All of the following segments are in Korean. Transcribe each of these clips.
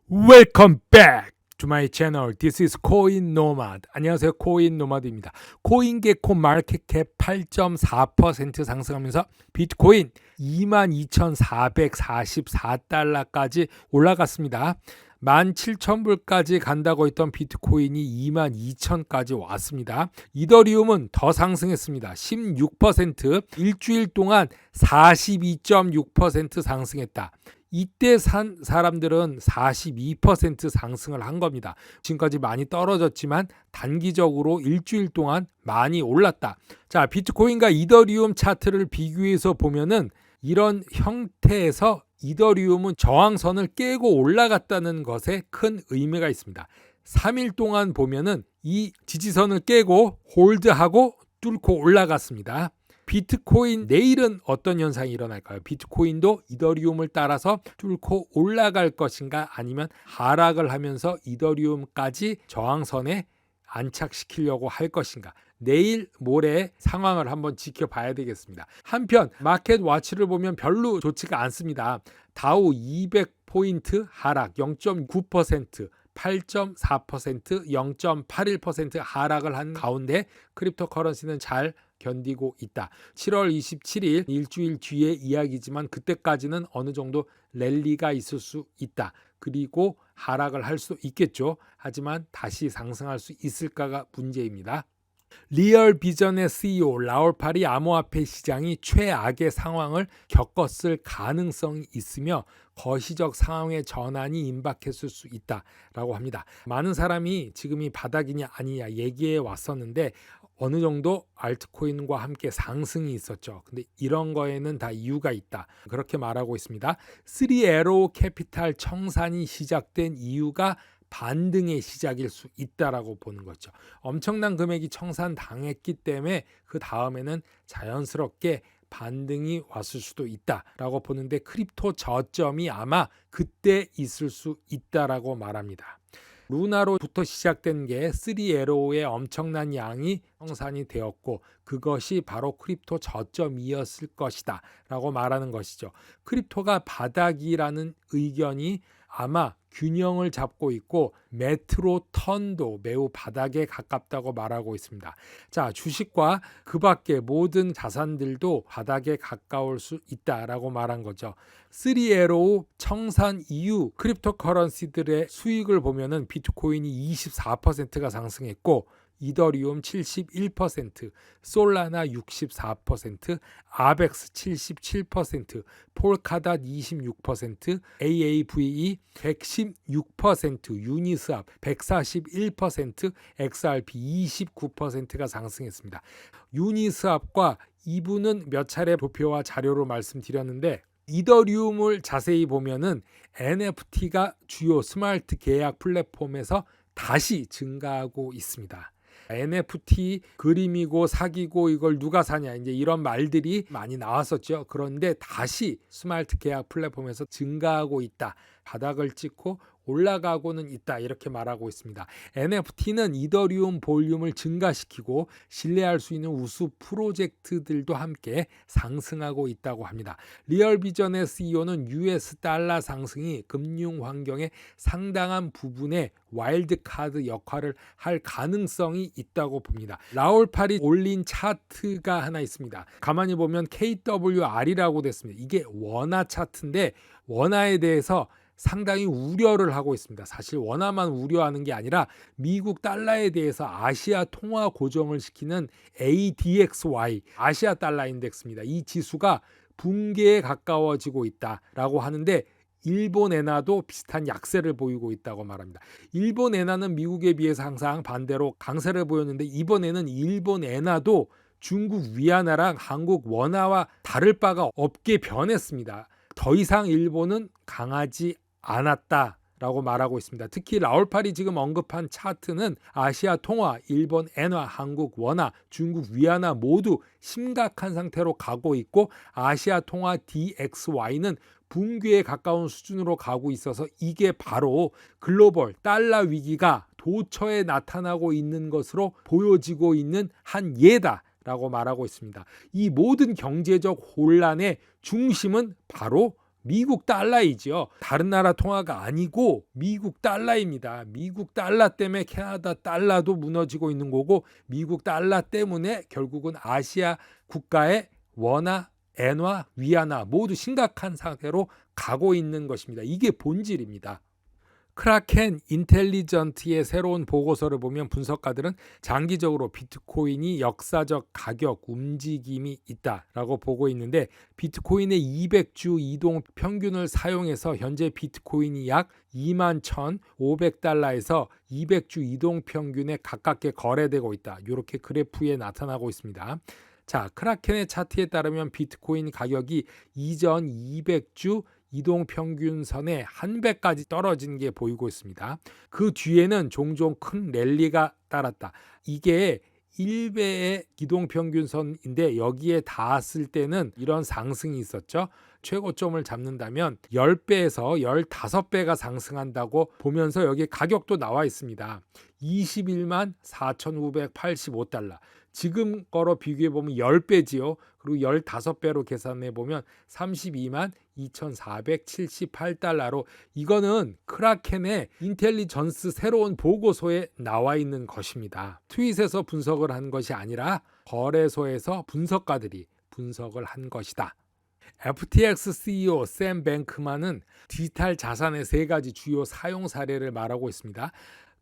Welcome back to my channel. This is 코인 노마드. 안녕하세요. 코인 노마드입니다. 코인게코 마켓캡 8.4% 상승하면서 비트코인 22,444달러까지 올라갔습니다. 17,000불까지 간다고 했던 비트코인이 22,000까지 왔습니다. 이더리움은 더 상승했습니다. 16%, 일주일 동안 42.6% 상승했다. 이때 산 사람들은 42% 상승을 한 겁니다. 지금까지 많이 떨어졌지만 단기적으로 일주일 동안 많이 올랐다. 자, 비트코인과 이더리움 차트를 비교해서 보면은 이런 형태에서 이더리움은 저항선을 깨고 올라갔다는 것에 큰 의미가 있습니다. 3일 동안 보면은 이 지지선을 깨고 홀드하고 뚫고 올라갔습니다. 비트코인 내일은 어떤 현상이 일어날까요? 비트코인도 이더리움을 따라서 뚫고 올라갈 것인가, 아니면 하락을 하면서 이더리움까지 저항선에 안착시키려고 할 것인가? 내일 모레 상황을 한번 지켜봐야 되겠습니다. 한편 마켓 와치를 보면 별로 좋지가 않습니다. 다우 200포인트 하락 0.9%, 8.4%, 0.81% 하락을 한 가운데 크립토 커런시는 잘 견디고 있다. 7월 27일 일주일 뒤의 이야기지만 그때까지는 어느 정도 랠리가 있을 수 있다. 그리고 하락을 할 수 있겠죠. 하지만 다시 상승할 수 있을까가 문제입니다. 리얼 비전의 CEO 라울 파리 암호화폐 시장이 최악의 상황을 겪었을 가능성이 있으며 거시적 상황의 전환이 임박했을 수 있다라고 합니다. 많은 사람이 지금이 바닥이냐 아니냐 얘기해 왔었는데 어느 정도 알트코인과 함께 상승이 있었죠. 근데 이런 거에는 다 이유가 있다. 그렇게 말하고 있습니다. 3에로 캐피탈 청산이 시작된 이유가 반등의 시작일 수 있다라고 보는 거죠. 엄청난 금액이 청산당했기 때문에 그 다음에는 자연스럽게 반등이 왔을 수도 있다라고 보는데 크립토 저점이 아마 그때 있을 수 있다라고 말합니다. 루나로부터 시작된 게 3에로의 엄청난 양이 청산이 되었고 그것이 바로 크립토 저점이었을 것이다 라고 말하는 것이죠. 크립토가 바닥이라는 의견이 아마 균형을 잡고 있고 메트로 턴도 매우 바닥에 가깝다고 말하고 있습니다. 자, 주식과 그 밖의 모든 자산들도 바닥에 가까울 수 있다라고 말한 거죠. 3에로 청산 이후 크립토 커런시들의 수익을 보면은 비트코인이 24%가 상승했고 이더리움 71%, 솔라나 64%, 아벡스 77%, 폴카닷 26%, AAVE 116%, 유니스왑 141%, XRP 29%가 상승했습니다. 유니스왑과 이분은 몇 차례 도표와 자료로 말씀드렸는데 이더리움을 자세히 보면은 NFT가 주요 스마트 계약 플랫폼에서 다시 증가하고 있습니다. NFT 그림이고 사기고 이걸 누가 사냐 이제 이런 말들이 많이 나왔었죠. 그런데 다시 스마트 계약 플랫폼에서 증가하고 있다. 바닥을 찍고 올라가고는 있다 이렇게 말하고 있습니다. NFT는 이더리움 볼륨을 증가시키고 신뢰할 수 있는 우수 프로젝트들도 함께 상승하고 있다고 합니다. 리얼비전의 CEO는 US 달러 상승이 금융 환경에 상당한 부분에 와일드카드 역할을 할 가능성이 있다고 봅니다. 라울 파리 올린 차트가 하나 있습니다. 가만히 보면 KWR이라고 됐습니다. 이게 원화 차트인데 원화에 대해서 상당히 우려를 하고 있습니다. 사실 원화만 우려하는 게 아니라 미국 달러에 대해서 아시아 통화 고정을 시키는 ADXY, 아시아 달러 인덱스입니다. 이 지수가 붕괴에 가까워지고 있다라고 하는데 일본 엔화도 비슷한 약세를 보이고 있다고 말합니다. 일본 엔화는 미국에 비해서 항상 반대로 강세를 보였는데 이번에는 일본 엔화도 중국 위안화랑 한국 원화와 다를 바가 없게 변했습니다. 더 이상 일본은 강하지 않았다라고 말하고 있습니다. 특히 라울파리 지금 언급한 차트는 아시아 통화, 일본 엔화, 한국 원화, 중국 위안화 모두 심각한 상태로 가고 있고 아시아 통화 DXY는 붕괴에 가까운 수준으로 가고 있어서 이게 바로 글로벌 달러 위기가 도처에 나타나고 있는 것으로 보여지고 있는 한 예다. 라고 말하고 있습니다. 이 모든 경제적 혼란의 중심은 바로 미국 달러이지요. 다른 나라 통화가 아니고 미국 달러입니다. 미국 달러 때문에 캐나다 달러도 무너지고 있는 거고, 미국 달러 때문에 결국은 아시아 국가의 원화, 엔화, 위안화 모두 심각한 상태로 가고 있는 것입니다. 이게 본질입니다. 크라켄 인텔리전트의 새로운 보고서를 보면 분석가들은 장기적으로 비트코인이 역사적 가격 움직임이 있다라고 보고 있는데, 비트코인의 200주 이동 평균을 사용해서 현재 비트코인이 약 21,500달러에서 200주 이동 평균에 가깝게 거래되고 있다. 이렇게 그래프에 나타나고 있습니다. 자, 크라켄의 차트에 따르면 비트코인 가격이 이전 200주 이동 평균선의 한 배까지 떨어지는 게 보이고 있습니다. 그 뒤에는 종종 큰 랠리가 따랐다. 이게 1배의 이동 평균선인데 여기에 닿았을 때는 이런 상승이 있었죠. 최고점을 잡는다면 10배에서 15배가 상승한다고 보면서 여기 가격도 나와 있습니다. 21만 4,985달러. 지금 거로 비교해 보면 10배지요. 그리고 15배로 계산해 보면 32만 2,478달러로, 이거는 크라켄의 인텔리전스 새로운 보고서에 나와 있는 것입니다. 트윗에서 분석을 한 것이 아니라 거래소에서 분석가들이 분석을 한 것이다. FTX CEO 샘 뱅크만은 디지털 자산의 3가지 주요 사용 사례를 말하고 있습니다.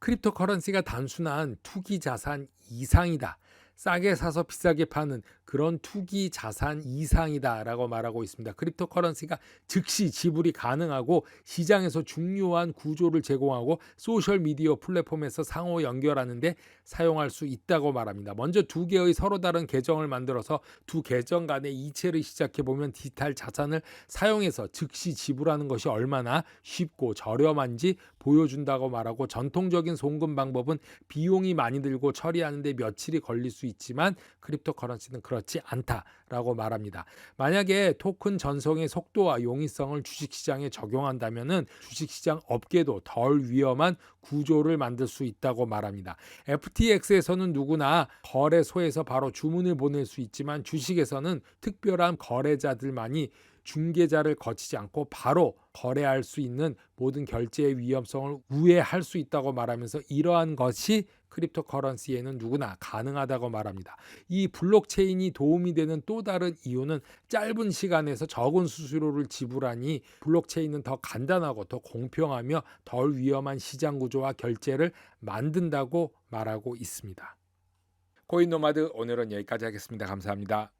크립토커런시가 단순한 투기 자산 이상이다. 싸게 사서 비싸게 파는 그런 투기 자산 이상이다라고 말하고 있습니다. 크립토커런시가 즉시 지불이 가능하고 시장에서 중요한 구조를 제공하고 소셜미디어 플랫폼에서 상호 연결하는데 사용할 수 있다고 말합니다. 먼저 2개의 서로 다른 계정을 만들어서 2 계정 간의 이체를 시작해보면 디지털 자산을 사용해서 즉시 지불하는 것이 얼마나 쉽고 저렴한지 보여준다고 말하고, 전통적인 송금 방법은 비용이 많이 들고 처리하는데 며칠이 걸릴 수 있지만 크립토커런시는 그렇지 않다라고 말합니다. 만약에 토큰 전송의 속도와 용이성을 주식시장에 적용한다면 주식시장 업계도 덜 위험한 구조를 만들 수 있다고 말합니다. FTX에서는 누구나 거래소에서 바로 주문을 보낼 수 있지만 주식에서는 특별한 거래자들만이 중개자를 거치지 않고 바로 거래할 수 있는 모든 결제의 위험성을 우회할 수 있다고 말하면서 이러한 것이 크립토커런시에는 누구나 가능하다고 말합니다. 이 블록체인이 도움이 되는 또 다른 이유는 짧은 시간에서 적은 수수료를 지불하니 블록체인은 더 간단하고 더 공평하며 덜 위험한 시장 구조와 결제를 만든다고 말하고 있습니다. 코인노마드 오늘은 여기까지 하겠습니다. 감사합니다.